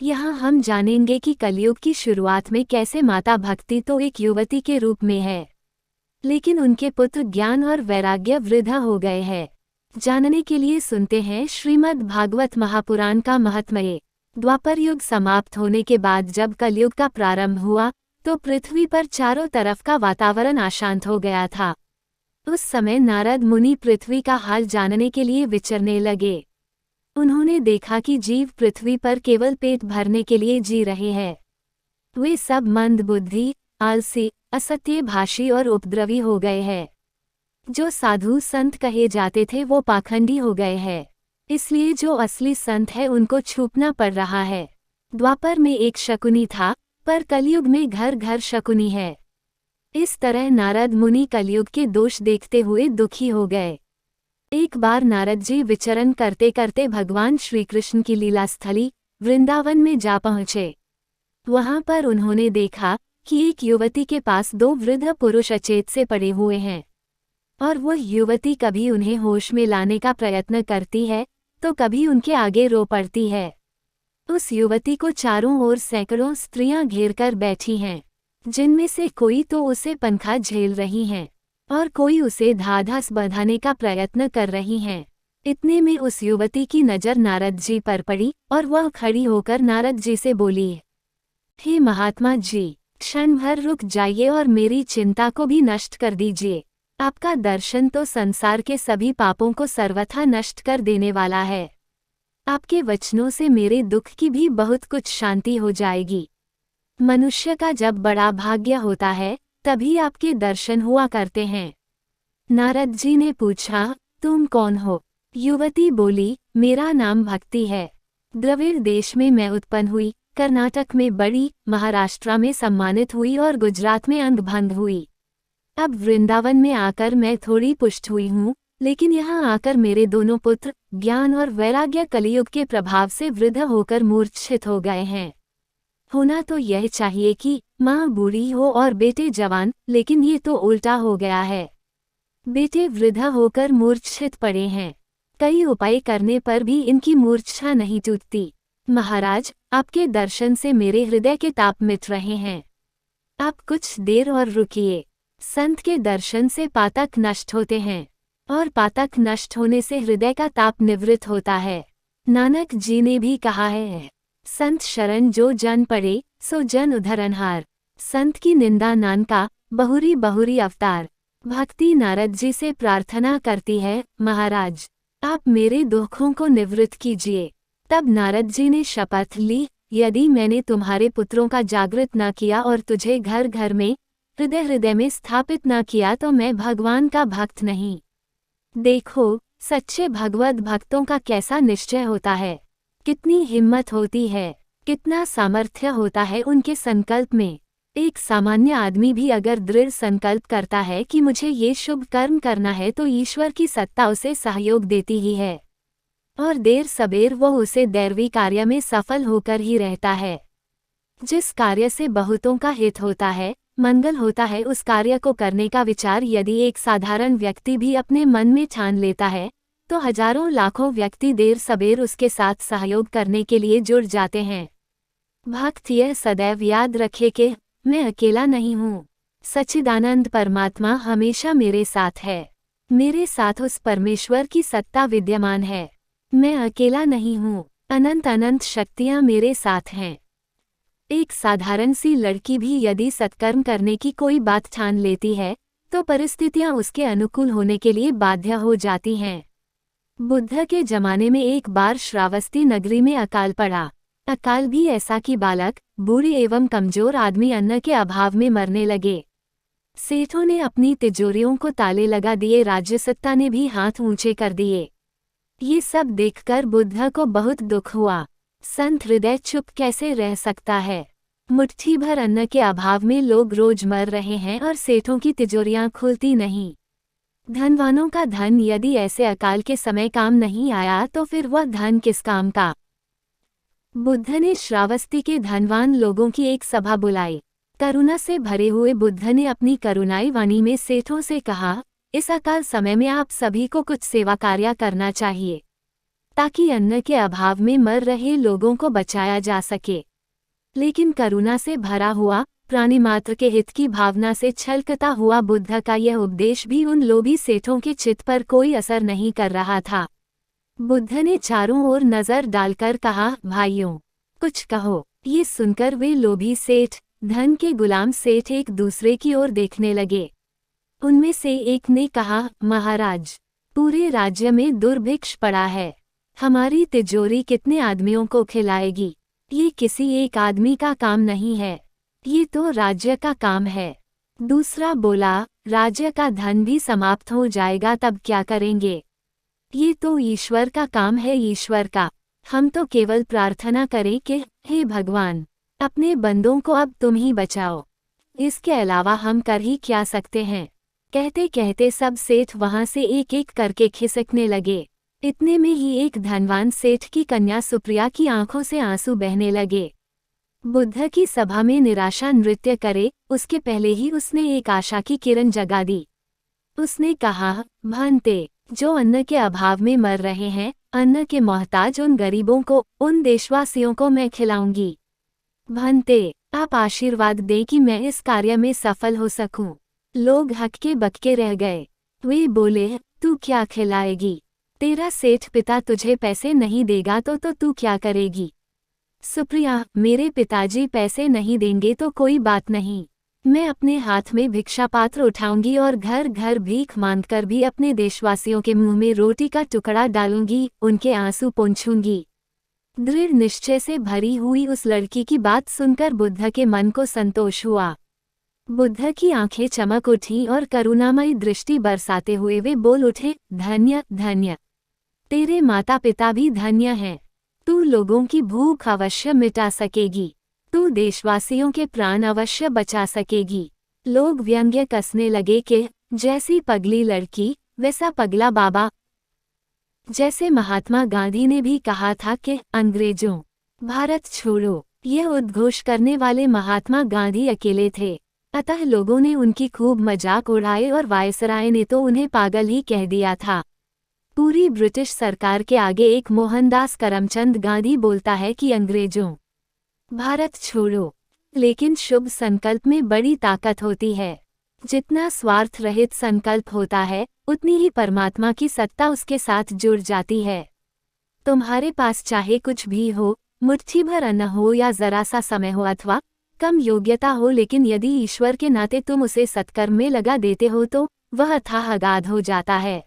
यहाँ हम जानेंगे कि कलयुग की शुरुआत में कैसे माता भक्ति तो एक युवती के रूप में है, लेकिन उनके पुत्र ज्ञान और वैराग्य वृद्ध हो गए हैं। जानने के लिए सुनते हैं श्रीमद् भागवत महापुराण का महात्म्य। द्वापर युग समाप्त होने के बाद जब कलयुग का प्रारंभ हुआ तो पृथ्वी पर चारों तरफ का वातावरण अशांत हो गया था। उस समय नारद मुनि पृथ्वी का हाल जानने के लिए विचरने लगे। उन्होंने देखा कि जीव पृथ्वी पर केवल पेट भरने के लिए जी रहे हैं। वे सब मंदबुद्धि, आलसी, असत्यभाषी और उपद्रवी हो गए हैं। जो साधु संत कहे जाते थे वो पाखंडी हो गए हैं। इसलिए जो असली संत है उनको छूपना पड़ रहा है। द्वापर में एक शकुनी था, पर कलयुग में घर घर शकुनी है। इस तरह नारद मुनि कलयुग के दोष देखते हुए दुखी हो गए। एक बार नारद जी विचरण करते करते भगवान श्री कृष्ण की लीला स्थली वृंदावन में जा पहुँचे। वहां पर उन्होंने देखा कि एक युवती के पास दो वृद्ध पुरुष अचेत से पड़े हुए हैं, और वह युवती कभी उन्हें होश में लाने का प्रयत्न करती है तो कभी उनके आगे रो पड़ती है। उस युवती को चारों ओर सैकड़ों स्त्रियां घेरकर बैठी हैं, जिनमें से कोई तो उसे पंखा झेल रही हैं और कोई उसे धाधस बंधाने का प्रयत्न कर रही हैं। इतने में उस युवती की नज़र नारद जी पर पड़ी और वह खड़ी होकर नारद जी से बोली, हे महात्मा जी, क्षण भर रुक जाइए और मेरी चिंता को भी नष्ट कर दीजिए। आपका दर्शन तो संसार के सभी पापों को सर्वथा नष्ट कर देने वाला है। आपके वचनों से मेरे दुख की भी बहुत कुछ शांति हो जाएगी। मनुष्य का जब बड़ा भाग्य होता है तभी आपके दर्शन हुआ करते हैं। नारद जी ने पूछा, तुम कौन हो? युवती बोली, मेरा नाम भक्ति है। द्रविड़ देश में मैं उत्पन्न हुई, कर्नाटक में बड़ी, महाराष्ट्र में सम्मानित हुई और गुजरात में अंगभंग हुई। अब वृंदावन में आकर मैं थोड़ी पुष्ट हुई हूँ, लेकिन यहाँ आकर मेरे दोनों पुत्र ज्ञान और वैराग्य कलियुग के प्रभाव से वृद्ध होकर मूर्छित हो गए हैं। होना तो यह चाहिए कि माँ बूढ़ी हो और बेटे जवान, लेकिन ये तो उल्टा हो गया है। बेटे वृद्ध होकर मूर्छित पड़े हैं। कई उपाय करने पर भी इनकी मूर्छा नहीं टूटती। महाराज, आपके दर्शन से मेरे हृदय के ताप मिट रहे हैं। आप कुछ देर और रुकिए। संत के दर्शन से पातक नष्ट होते हैं, और पातक नष्ट होने से हृदय का ताप निवृत्त होता है। नानक जी ने भी कहा है, संत शरण जो जन पड़े सो जन उद्धरणहार। संत की निंदा नानका, बहुरी बहुरी अवतार। भक्ति नारद जी से प्रार्थना करती है, महाराज आप मेरे दुखों को निवृत्त कीजिए। तब नारद जी ने शपथ ली, यदि मैंने तुम्हारे पुत्रों का जागृत न किया और तुझे घर घर में हृदय हृदय में स्थापित न किया तो मैं भगवान का भक्त नहीं। देखो, सच्चे भगवत भक्तों का कैसा निश्चय होता है, कितनी हिम्मत होती है, कितना सामर्थ्य होता है उनके संकल्प में। एक सामान्य आदमी भी अगर दृढ़ संकल्प करता है कि मुझे ये शुभ कर्म करना है तो ईश्वर की सत्ता उसे सहयोग देती ही है, और देर सबेर वो उसे दैवी कार्य में सफल होकर ही रहता है। जिस कार्य से बहुतों का हित होता है, मंगल होता है, उस कार्य को करने का विचार यदि एक साधारण व्यक्ति भी अपने मन में ठान लेता है तो हजारों लाखों व्यक्ति देर सबेर उसके साथ सहयोग करने के लिए जुड़ जाते हैं। भक्त यह सदैव याद रखे कि मैं अकेला नहीं हूँ। सच्चिदानंद परमात्मा हमेशा मेरे साथ है। मेरे साथ उस परमेश्वर की सत्ता विद्यमान है। मैं अकेला नहीं हूँ, अनंत अनंत शक्तियाँ मेरे साथ हैं। एक साधारण सी लड़की भी यदि सत्कर्म करने की कोई बात ठान लेती है तो परिस्थितियां उसके अनुकूल होने के लिए बाध्य हो जाती हैं। बुद्ध के जमाने में एक बार श्रावस्ती नगरी में अकाल पड़ा। अकाल भी ऐसा कि बालक, बूढ़े एवं कमजोर आदमी अन्न के अभाव में मरने लगे। सेठों ने अपनी तिजोरियों को ताले लगा दिए, राज्यसत्ता ने भी हाथ ऊंचे कर दिए। ये सब देखकर बुद्ध को बहुत दुख हुआ। संत हृदय चुप कैसे रह सकता है? मुट्ठी भर अन्न के अभाव में लोग रोज मर रहे हैं और सेठों की तिजोरियां खुलती नहीं। धनवानों का धन यदि ऐसे अकाल के समय काम नहीं आया तो फिर वह धन किस काम का? बुद्ध ने श्रावस्ती के धनवान लोगों की एक सभा बुलाई। करुणा से भरे हुए बुद्ध ने अपनी करुणाई वाणी में सेठों से कहा, इस अकाल समय में आप सभी को कुछ सेवा कार्य करना चाहिए। ताकि अन्न के अभाव में मर रहे लोगों को बचाया जा सके। लेकिन करुणा से भरा हुआ, प्राणी मात्र के हित की भावना से छलकता हुआ बुद्ध का यह उपदेश भी उन लोभी सेठों के चित्त पर कोई असर नहीं कर रहा था। बुद्ध ने चारों ओर नजर डालकर कहा, भाइयों, कुछ कहो। ये सुनकर वे लोभी सेठ, धन के गुलाम सेठ एक दूसरे की ओर देखने लगे। उनमें से एक ने कहा, महाराज, पूरे राज्य में दुर्भिक्ष पड़ा है, हमारी तिजोरी कितने आदमियों को खिलाएगी? ये किसी एक आदमी का काम नहीं है, ये तो राज्य का काम है। दूसरा बोला, राज्य का धन भी समाप्त हो जाएगा तब क्या करेंगे? ये तो ईश्वर का काम है, ईश्वर का। हम तो केवल प्रार्थना करें कि हे भगवान, अपने बंदों को अब तुम ही बचाओ, इसके अलावा हम कर ही क्या सकते हैं? कहते कहते सब सेठ वहां से एक एक करके खिसकने लगे। इतने में ही एक धनवान सेठ की कन्या सुप्रिया की आंखों से आंसू बहने लगे। बुद्ध की सभा में निराशा नृत्य करे उसके पहले ही उसने एक आशा की किरण जगा दी। उसने कहा, भांते, जो अन्न के अभाव में मर रहे हैं, अन्न के मोहताज उन गरीबों को, उन देशवासियों को मैं खिलाऊंगी। भांते, आप आशीर्वाद दें कि मैं इस कार्य में सफल हो सकूं। लोग हक्के बक्के रह गए। वे बोले, तू क्या खिलाएगी? तेरा सेठ पिता तुझे पैसे नहीं देगा तो तू क्या करेगी? सुप्रिया, मेरे पिताजी पैसे नहीं देंगे तो कोई बात नहीं, मैं अपने हाथ में भिक्षा पात्र उठाऊंगी और घर घर भीख मांगकर भी अपने देशवासियों के मुंह में रोटी का टुकड़ा डालूंगी, उनके आंसू पोंछूंगी। दृढ़ निश्चय से भरी हुई उस लड़की की बात सुनकर बुद्ध के मन को संतोष हुआ। बुद्ध की आंखें चमक उठीं और करुणामयी दृष्टि बरसाते हुए वे बोल उठे, धन्य धन्य, तेरे माता पिता भी धन्य हैं। तू लोगों की भूख अवश्य मिटा सकेगी, तू देशवासियों के प्राण अवश्य बचा सकेगी। लोग व्यंग्य कसने लगे कि जैसी पगली लड़की वैसा पगला बाबा। जैसे महात्मा गांधी ने भी कहा था कि अंग्रेजों, भारत छोड़ो, यह उद्घोष करने वाले महात्मा गांधी अकेले थे। अतः लोगों ने उनकी खूब मजाक उड़ाए और वायसराय ने तो उन्हें पागल ही कह दिया था। पूरी ब्रिटिश सरकार के आगे एक मोहनदास करमचंद गांधी बोलता है कि अंग्रेजों, भारत छोड़ो। लेकिन शुभ संकल्प में बड़ी ताकत होती है। जितना स्वार्थ रहित संकल्प होता है, उतनी ही परमात्मा की सत्ता उसके साथ जुड़ जाती है। तुम्हारे पास चाहे कुछ भी हो, मुट्ठी भर अन्न हो या जरा सा समय हो अथवा कम योग्यता हो, लेकिन यदि ईश्वर के नाते तुम उसे सत्कर्म में लगा देते हो तो वह अथाह अगाध हो जाता है।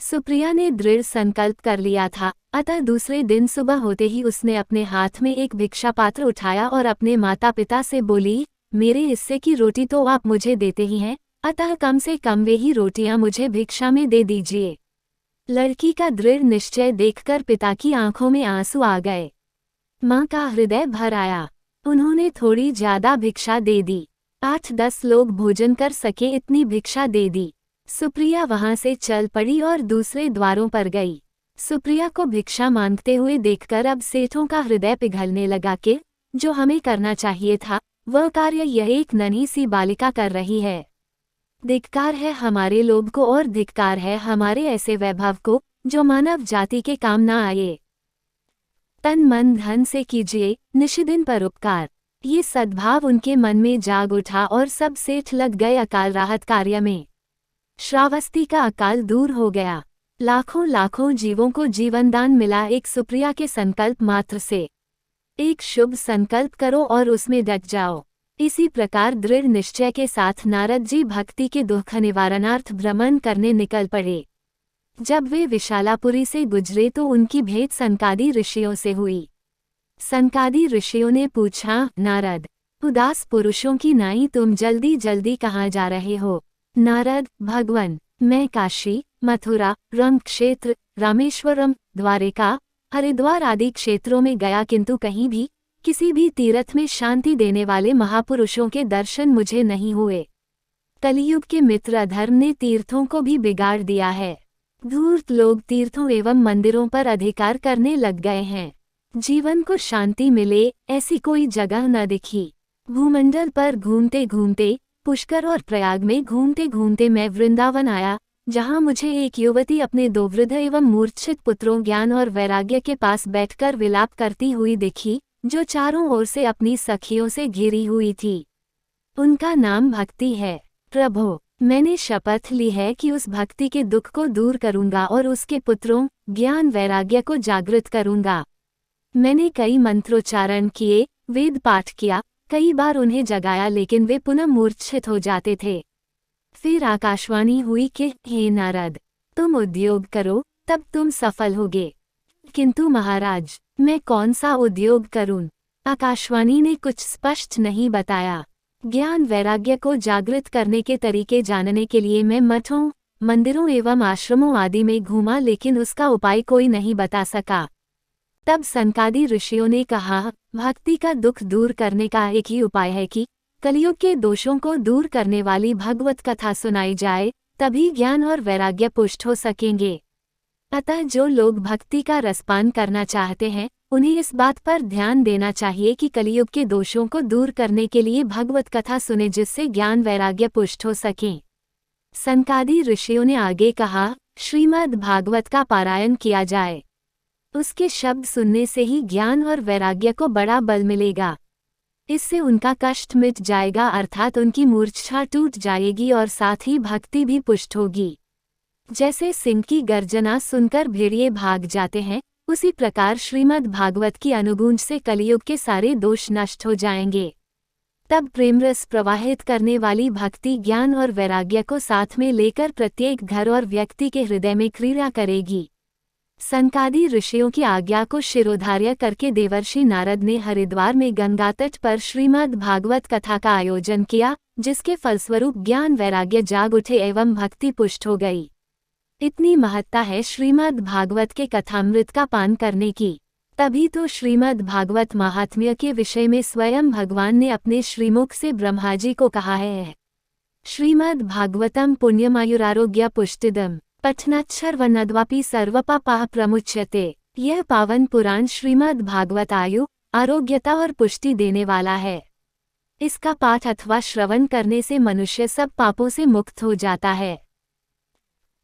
सुप्रिया ने दृढ़ संकल्प कर लिया था, अतः दूसरे दिन सुबह होते ही उसने अपने हाथ में एक भिक्षा पात्र उठाया और अपने माता पिता से बोली, मेरे हिस्से की रोटी तो आप मुझे देते ही हैं, अतः कम से कम वे ही रोटियां मुझे भिक्षा में दे दीजिए। लड़की का दृढ़ निश्चय देखकर पिता की आंखों में आंसू आ गए। माँ का हृदय भर आया। उन्होंने थोड़ी ज्यादा भिक्षा दे दी। 8-10 लोग भोजन कर सके इतनी भिक्षा दे दी। सुप्रिया वहां से चल पड़ी और दूसरे द्वारों पर गई। सुप्रिया को भिक्षा मांगते हुए देखकर अब सेठों का हृदय पिघलने लगा कि जो हमें करना चाहिए था वह कार्य यह एक नन्ही सी बालिका कर रही है। धिक्कार है हमारे लोभ को और धिक्कार है हमारे ऐसे वैभव को जो मानव जाति के काम न आए। तन मन धन से कीजिए निशिदिन पर उपकार। ये सद्भाव उनके मन में जाग उठा और सब सेठ लग गए अकाल राहत कार्य में। श्रावस्ती का अकाल दूर हो गया। लाखों लाखों जीवों को जीवनदान मिला एक सुप्रिया के संकल्प मात्र से। एक शुभ संकल्प करो और उसमें डट जाओ। इसी प्रकार दृढ़ निश्चय के साथ नारद जी भक्ति के दुख निवारणार्थ भ्रमण करने निकल पड़े। जब वे विशालापुरी से गुजरे तो उनकी भेंट सनकादि ऋषियों से हुई। सनकादि ऋषियों ने पूछा, नारद, उदास पुरुषों की नाई तुम जल्दी जल्दी कहाँ जा रहे हो? नारद, भगवन, मैं काशी, मथुरा, रंग क्षेत्र, रामेश्वरम, द्वारिका, हरिद्वार आदि क्षेत्रों में गया, किंतु कहीं भी किसी भी तीर्थ में शांति देने वाले महापुरुषों के दर्शन मुझे नहीं हुए। कलियुग के मित्र अधर्म ने तीर्थों को भी बिगाड़ दिया है। धूर्त लोग तीर्थों एवं मंदिरों पर अधिकार करने लग गए हैं। जीवन को शांति मिले ऐसी कोई जगह न दिखी। भूमंडल पर घूमते घूमते, पुष्कर और प्रयाग में घूमते घूमते मैं वृंदावन आया, जहाँ मुझे एक युवती अपने 2 वृद्ध एवं मूर्छित पुत्रों ज्ञान और वैराग्य के पास बैठकर विलाप करती हुई दिखी, जो चारों ओर से अपनी सखियों से घिरी हुई थी। उनका नाम भक्ति है। प्रभो, मैंने शपथ ली है कि उस भक्ति के दुख को दूर करूंगा और उसके पुत्रों ज्ञान वैराग्य को जागृत करूंगा। मैंने कई मंत्रोच्चारण किए, वेद पाठ किया, कई बार उन्हें जगाया, लेकिन वे पुनः मूर्छित हो जाते थे। फिर आकाशवाणी हुई कि हे नारद, तुम उद्योग करो, तब तुम सफल होगे। किंतु महाराज, मैं कौन सा उद्योग करूं? आकाशवाणी ने कुछ स्पष्ट नहीं बताया। ज्ञान वैराग्य को जागृत करने के तरीके जानने के लिए मैं मठों, मंदिरों एवं आश्रमों आदि में घूमा, लेकिन उसका उपाय कोई नहीं बता सका। तब सनकादि ऋषियों ने कहा, भक्ति का दुख दूर करने का एक ही उपाय है कि कलयुग के दोषों को दूर करने वाली भगवत कथा सुनाई जाए, तभी ज्ञान और वैराग्य पुष्ट हो सकेंगे। अतः जो लोग भक्ति का रसपान करना चाहते हैं, उन्हें इस बात पर ध्यान देना चाहिए कि कलयुग के दोषों को दूर करने के लिए भगवत कथा सुने, जिससे ज्ञान वैराग्य पुष्ट हो सकें। सनकादि ऋषियों ने आगे कहा, श्रीमद् भागवत का पारायण किया जाए। उसके शब्द सुनने से ही ज्ञान और वैराग्य को बड़ा बल मिलेगा। इससे उनका कष्ट मिट जाएगा, अर्थात उनकी मूर्छा टूट जाएगी और साथ ही भक्ति भी पुष्ट होगी। जैसे सिंह की गर्जना सुनकर भेड़िए भाग जाते हैं, उसी प्रकार श्रीमद् भागवत की अनुगूंज से कलियुग के सारे दोष नष्ट हो जाएंगे। तब प्रेमरस प्रवाहित करने वाली भक्ति ज्ञान और वैराग्य को साथ में लेकर प्रत्येक घर और व्यक्ति के हृदय में क्रीड़ा करेगी। सनकादि ऋषियों की आज्ञा को शिरोधार्य करके देवर्षि नारद ने हरिद्वार में गंगा तट पर श्रीमद् भागवत कथा का आयोजन किया, जिसके फलस्वरूप ज्ञान वैराग्य जाग उठे एवं भक्ति पुष्ट हो गई। इतनी महत्ता है श्रीमद् भागवत के कथामृत का पान करने की। तभी तो श्रीमद् भागवत महात्म्य के विषय में स्वयं भगवान ने अपने श्रीमुख से ब्रह्माजी को कहा है, श्रीमद् भागवतम पुण्यमायुरारोग्य पुष्टिदम पठनाच्छर्वनद्वापि सर्वपापाः प्रमुच्यते। यह पावन पुराण श्रीमद् भागवत आयु, आरोग्यता और पुष्टि देने वाला है। इसका पाठ अथवा श्रवण करने से मनुष्य सब पापों से मुक्त हो जाता है।